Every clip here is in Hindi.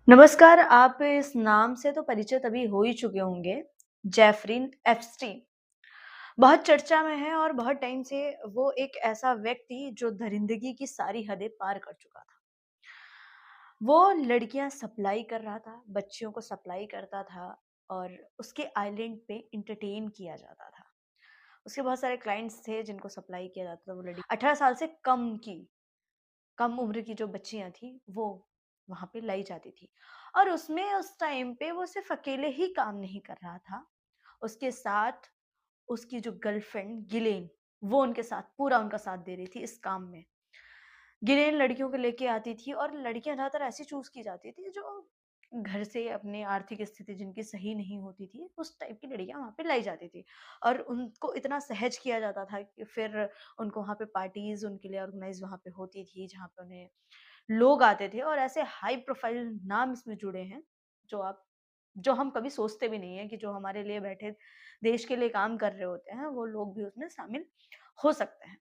नमस्कार, आप इस नाम से तो परिचित अभी हो ही चुके होंगे, जेफरीन एप्स्टीन। बहुत चर्चा में है और बहुत टाइम से वो एक ऐसा व्यक्ति जो दरिंदगी की सारी हदें पार कर चुका था। वो लड़कियां सप्लाई कर रहा था, बच्चियों को सप्लाई करता था और उसके आइलैंड पे एंटरटेन किया जाता था। उसके बहुत सारे क्लाइंट्स थे जिनको सप्लाई किया जाता था। वो लड़की 18 साल से कम उम्र की जो बच्चियाँ थीं, वो वहाँ पे लाई जाती थी और उसमें उस टाइम पे वो सिर्फ़ अकेले ही काम नहीं कर रहा था, उसके साथ उसकी जो गर्लफ्रेंड गिलेन, वो उनके साथ पूरा उनका साथ दे रही थी इस काम में। गिलेन लड़कियों को लेके आती थी और लड़कियाँ ज़्यादातर ऐसी चूज़ की जाती थी जो घर से अपनी आर्थिक स्थिति जिनकी सही नहीं होती थी, उस टाइप की लड़कियाँ वहाँ पे लाई जाती थी और उनको इतना सहज किया जाता था कि फिर उनको वहाँ पे पार्टीज़ उनके लिए ऑर्गेनाइज़ वहाँ पे होती थी, जहाँ पे उन्हें लोग आते थे और ऐसे हाई प्रोफाइल नाम इसमें जुड़े हैं, जो हम कभी सोचते भी नहीं है कि जो हमारे लिए बैठे देश के लिए काम कर रहे होते हैं, वो लोग भी उसमें शामिल हो सकते हैं।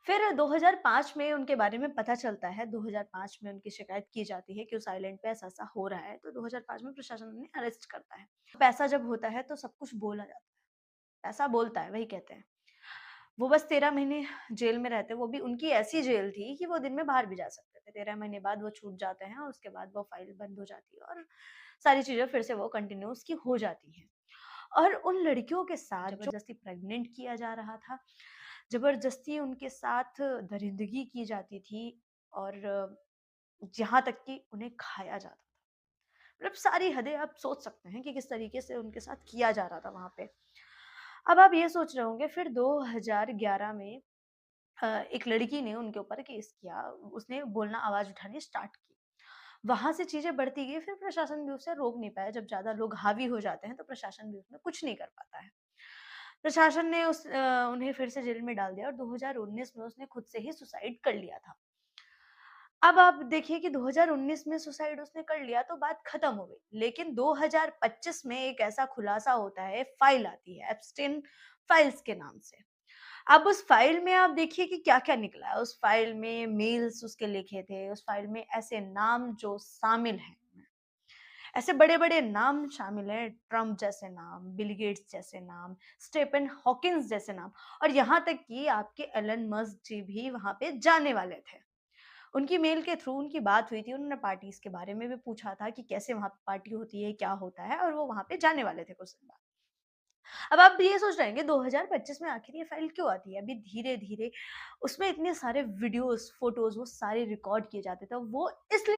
फिर 2005 में उनके बारे में पता चलता है, 2005 में उनकी शिकायत की जाती है कि उस आइलैंड पे ऐसा-ऐसा हो रहा है, तो 2005 में प्रशासन उन्हें अरेस्ट करता है। पैसा जब होता है तो सब कुछ बोला जाता है, पैसा बोलता है, वही कहते हैं। वो बस 13 महीने जेल में रहते, वो भी उनकी ऐसी जेल थी कि वो दिन में बाहर भी जा सकते थे। 13 महीने बाद वो छूट जाते हैं और उसके बाद वो फाइल बंद हो जाती है और सारी चीज़ें फिर से वो कंटिन्यू उसकी हो जाती हैं। और उन लड़कियों के साथ ज़बरदस्ती प्रेग्नेंट किया जा रहा था, ज़बरदस्ती उनके साथ दरिंदगी की जाती थी और यहाँ तक कि उन्हें खाया जाता था। मतलब सारी हदें आप सोच सकते हैं कि किस तरीके से उनके साथ किया जा रहा था वहाँ पे। अब आप ये सोच रहे होंगे फिर 2011 में एक लड़की ने उनके ऊपर केस किया, उसने बोलना आवाज़ उठानी स्टार्ट की। वहाँ से चीज़ें बढ़ती गई, फिर प्रशासन भी उसे रोक नहीं पाया, जब ज़्यादा लोग हावी हो जाते हैं तो प्रशासन भी उसमें कुछ नहीं कर पाता है। प्रशासन ने उन्हें फिर से जेल में डाल दिया और 2019 में उसने खुद से ही सुसाइड कर लिया था। अब आप देखिए कि 2019 में सुसाइड उसने कर लिया तो बात खत्म हो गई। लेकिन 2025 में एक ऐसा खुलासा होता है, फाइल आती है एप्स्टीन फाइल्स के नाम से। अब उस फाइल में आप देखिए कि क्या-क्या निकला है। उस फाइल में मेल्स उसके लिखे थे, उस फाइल में ऐसे नाम जो शामिल हैं, ऐसे बड़े-बड़े नाम शामिल हैं, ट्रम्प जैसे नाम, बिल गेट्स जैसे नाम, स्टीफन हॉकिंस जैसे नाम और यहाँ तक कि आपके एलन मस्क जी भी वहाँ पे जाने वाले थे। उनकी मेल के थ्रू उनकी बात हुई थी, उन्होंने पार्टीज़ के बारे में भी पूछा था कि कैसे वहाँ पे पार्टी होती है, क्या होता है और वो वहाँ पे जाने वाले थे कुछ दिन बाद। अब आप ये सोच रहे हैं कि 2025 में आखिर ये फाइल क्यों आती है? अभी धीरे-धीरे उसमें इतने सारे वीडियोज़, फ़ोटोज़ वो सारे रिकॉर्ड किए जाते थे। वो इसलिए